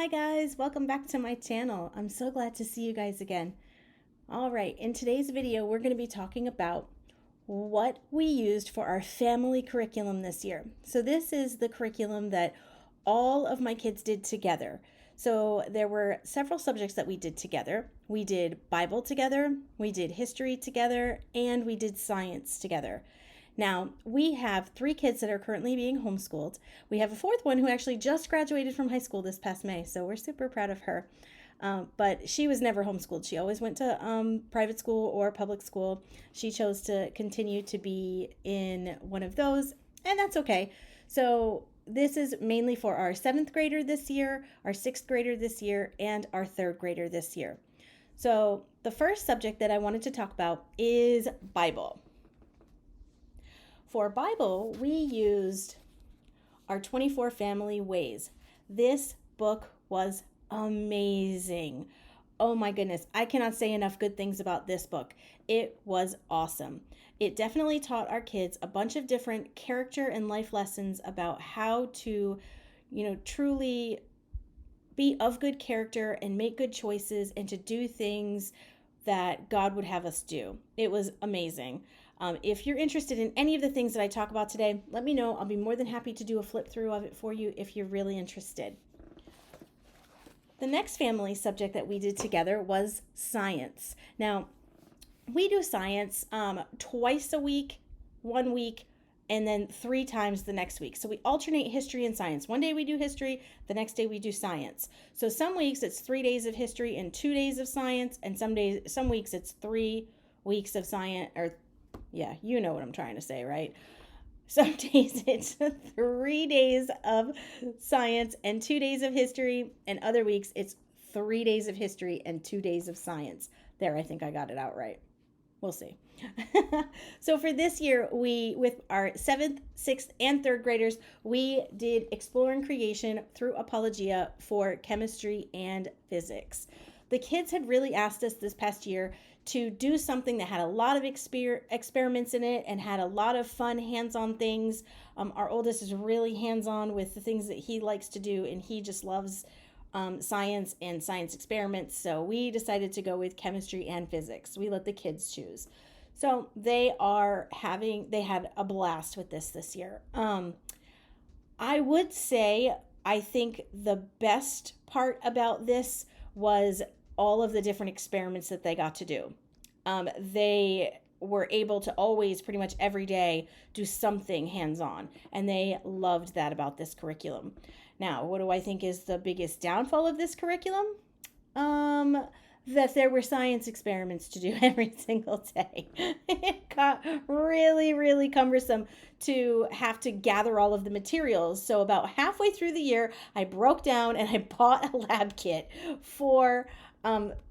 Hi guys, welcome back to my channel. I'm so glad to see you guys again. All right, in today's video, we're going to be talking about what we used for our family curriculum this year. So this is the curriculum that all of my kids did together. So there were several subjects that we did together. We did Bible together, we did history together, and we did science together. Now, we have 3 kids that are currently being homeschooled. We have a 4th one who actually just graduated from high school this past May, so we're super proud of her. But she was never homeschooled. She always went to private school or public school. She chose to continue to be in one of those, and that's okay. So this is mainly for our 7th grader this year, our 6th grader this year, and our 3rd grader this year. So the first subject that I wanted to talk about is Bible. For Bible, we used our 24 Family Ways. This book was amazing. Oh my goodness, I cannot say enough good things about this book. It was awesome. It definitely taught our kids a bunch of different character and life lessons about how to, truly be of good character and make good choices and to do things that God would have us do. It was amazing. If you're interested in any of the things that I talk about today, let me know. I'll be more than happy to do a flip through of it for you if you're really interested. The next family subject that we did together was science. Now, we do science twice a week, 1 week, and then 3 times the next week. So we alternate history and science. One day we do history, the next day we do science. So some weeks it's 3 days of history and 2 days of science, and some weeks it's 3 weeks of science, or yeah, you know what I'm trying to say, right? Some days it's 3 days of science and 2 days of history, and other weeks it's 3 days of history and 2 days of science. There, I think I got it out right. We'll see. So for this year, with our 7th, 6th, and 3rd graders, we did Explore and Creation through Apologia for chemistry and physics. The kids had really asked us this past year to do something that had a lot of experiments in it and had a lot of fun hands-on things. Our oldest is really hands-on with the things that he likes to do, and he just loves science and science experiments. So we decided to go with chemistry and physics. We let the kids choose. So they had a blast with this year. I would say I think the best part about this was all of the different experiments that they got to do. They were able to always, pretty much every day, do something hands-on, and they loved that about this curriculum. Now, what do I think is the biggest downfall of this curriculum? That there were science experiments to do every single day. It got really, really cumbersome to have to gather all of the materials. So about halfway through the year, I broke down and I bought a lab kit for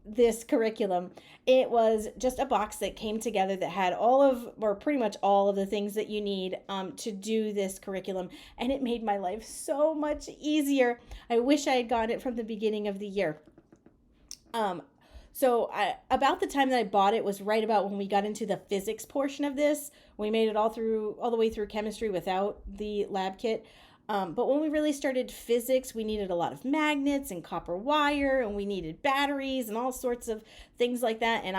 this curriculum. It was just a box that came together that had pretty much all of the things that you need to do this curriculum, and it made my life so much easier. I wish I had gotten it from the beginning of the year. About the time that I bought it was right about when we got into the physics portion of this. We made it all the way through chemistry without the lab kit. But when we really started physics, we needed a lot of magnets and copper wire, and we needed batteries and all sorts of things like that. And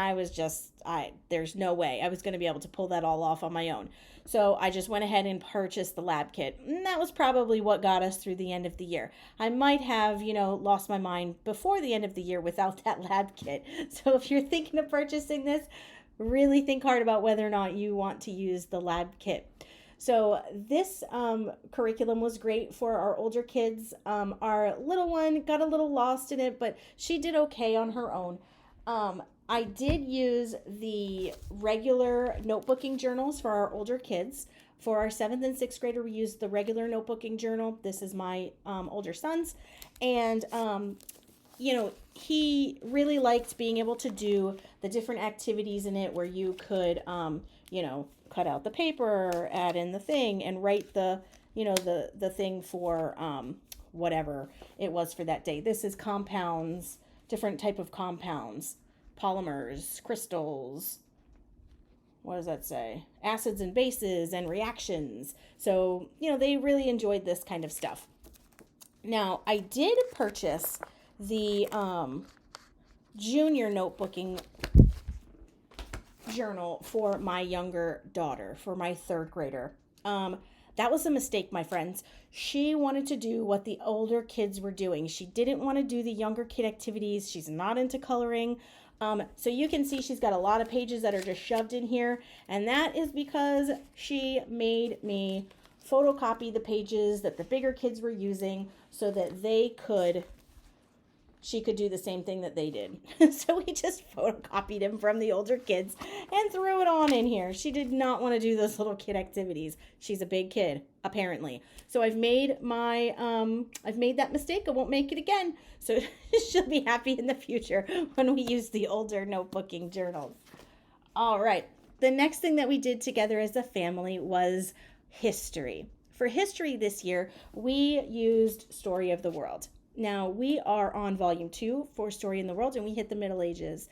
there's no way I was going to be able to pull that all off on my own. So I just went ahead and purchased the lab kit. And that was probably what got us through the end of the year. I might have, lost my mind before the end of the year without that lab kit. So if you're thinking of purchasing this, really think hard about whether or not you want to use the lab kit. So this curriculum was great for our older kids. Our little one got a little lost in it, but she did okay on her own. I did use the regular notebooking journals for our older kids. For our 7th and 6th grader, we used the regular notebooking journal. This is my older son's. And, he really liked being able to do the different activities in it where you could, cut out the paper, add in the thing, and write the thing for whatever it was for that day. This is compounds, different type of compounds, polymers, crystals. What does that say? Acids and bases and reactions. So, they really enjoyed this kind of stuff. Now, I did purchase the junior notebooking journal for my younger daughter, for my third grader. That was a mistake, my friends. She wanted to do what the older kids were doing. She didn't want to do the younger kid activities. She's not into coloring. So you can see she's got a lot of pages that are just shoved in here. And that is because she made me photocopy the pages that the bigger kids were using so that she could do the same thing that they did. So we just photocopied him from the older kids and threw it on in here. She did not want to do those little kid activities. She's a big kid, apparently. So I've made that mistake. I won't make it again. So she'll be happy in the future when we use the older notebooking journals. All right. The next thing that we did together as a family was history. For history this year, we used Story of the World. Now, we are on volume 2 for Story in the World, and we hit the Middle Ages.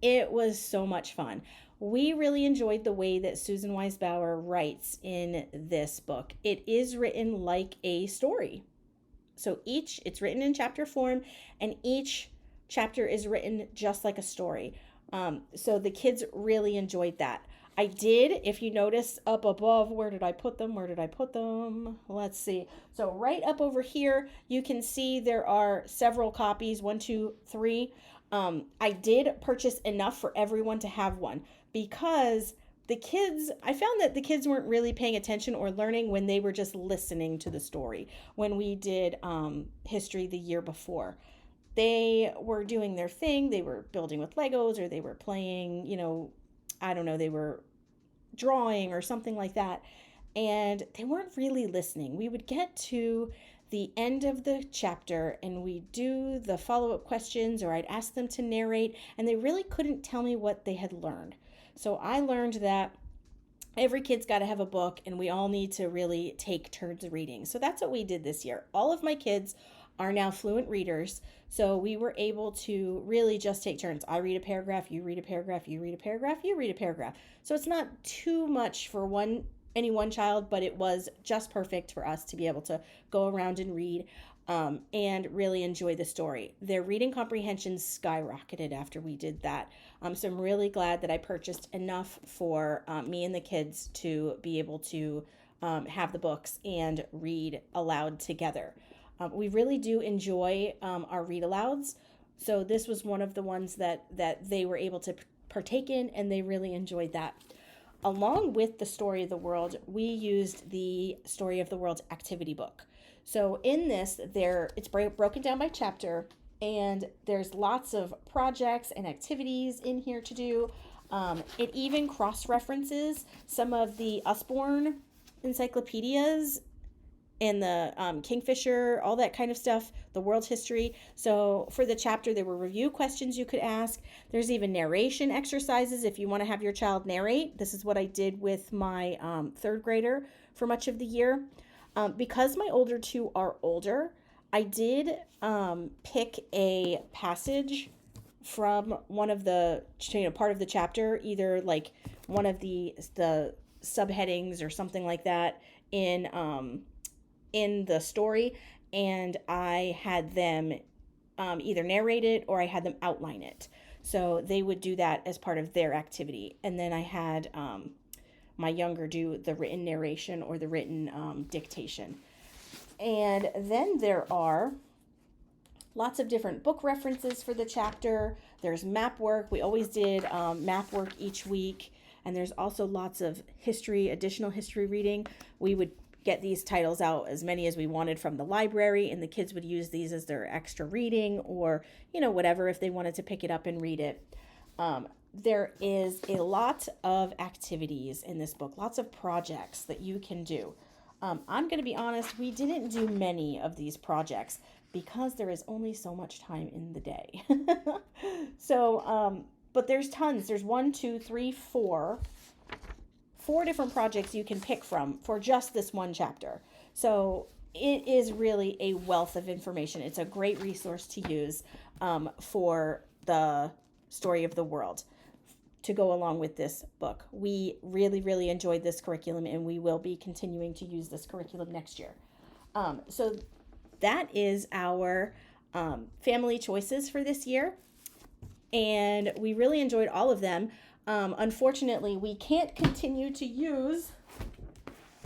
It was so much fun. We really enjoyed the way that Susan Weisbauer writes in this book. It is written like a story. So it's written in chapter form, and each chapter is written just like a story. So the kids really enjoyed that. I did, if you notice up above, where did I put them? Let's see. So right up over here, you can see there are several copies, 1, 2, 3. I did purchase enough for everyone to have one because I found that the kids weren't really paying attention or learning when they were just listening to the story. When we did history the year before, they were doing their thing. They were building with Legos, or they were playing, I don't know, they were drawing or something like that, and they weren't really listening. We would get to the end of the chapter and we'd do the follow-up questions, or I'd ask them to narrate, and they really couldn't tell me what they had learned. So I learned that every kid's got to have a book, and we all need to really take turns reading. So that's what we did this year. All of my kids are now fluent readers, so we were able to really just take turns. I read a paragraph, you read a paragraph, you read a paragraph, you read a paragraph. So it's not too much for any one child, but it was just perfect for us to be able to go around and read and really enjoy the story. Their reading comprehension skyrocketed after we did that. So I'm really glad that I purchased enough for me and the kids to be able to have the books and read aloud together. We really do enjoy our read alouds. So this was one of the ones that they were able to partake in, and they really enjoyed that. Along with the Story of the World, we used the Story of the World activity book. So in this, it's broken down by chapter, and there's lots of projects and activities in here to do. It even cross-references some of the Usborne encyclopedias and the Kingfisher, all that kind of stuff, the world history. So for the chapter, there were review questions you could ask. There's even narration exercises if you want to have your child narrate. This is what I did with my third grader for much of the year. Because my older two are older, I did pick a passage from one of the, part of the chapter, either like one of the subheadings or something like that in the story, and I had them either narrate it or I had them outline it. So they would do that as part of their activity. And then I had my younger do the written narration or the written dictation. And then there are lots of different book references for the chapter. There's map work. We always did map work each week. And there's also lots of additional history reading. We would get these titles out, as many as we wanted, from the library, and the kids would use these as their extra reading, or whatever, if they wanted to pick it up and read it. There is a lot of activities in this book, lots of projects that you can do. I'm going to be honest, we didn't do many of these projects because there is only so much time in the day. But there's tons. There's 4 different projects you can pick from for just this one chapter. So it is really a wealth of information. It's a great resource to use for the Story of the World to go along with this book. We really, really enjoyed this curriculum, and we will be continuing to use this curriculum next year. So that is our family choices for this year. And we really enjoyed all of them. Unfortunately, we can't continue to use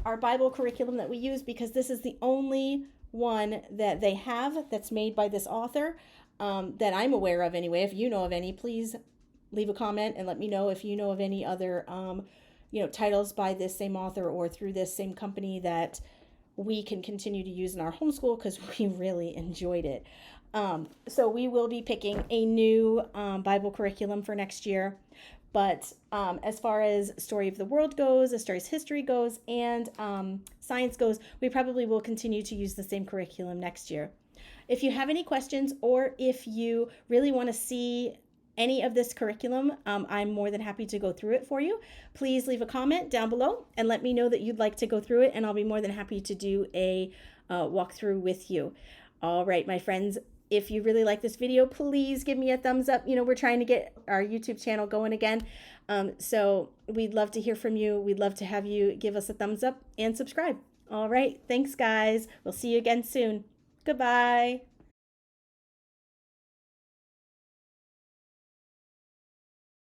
our Bible curriculum that we use because this is the only one that they have that's made by this author, that I'm aware of anyway. If you know of any, please leave a comment and let me know if you know of any other titles by this same author or through this same company that we can continue to use in our homeschool, because we really enjoyed it. So we will be picking a new Bible curriculum for next year. But as far as Story of the World goes, as far as history goes, and science goes, we probably will continue to use the same curriculum next year. If you have any questions, or if you really want to see any of this curriculum, I'm more than happy to go through it for you. Please leave a comment down below and let me know that you'd like to go through it, and I'll be more than happy to do a walkthrough with you. All right, my friends, if you really like this video, please give me a thumbs up. We're trying to get our YouTube channel going again. So we'd love to hear from you. We'd love to have you give us a thumbs up and subscribe. All right. Thanks, guys. We'll see you again soon. Goodbye.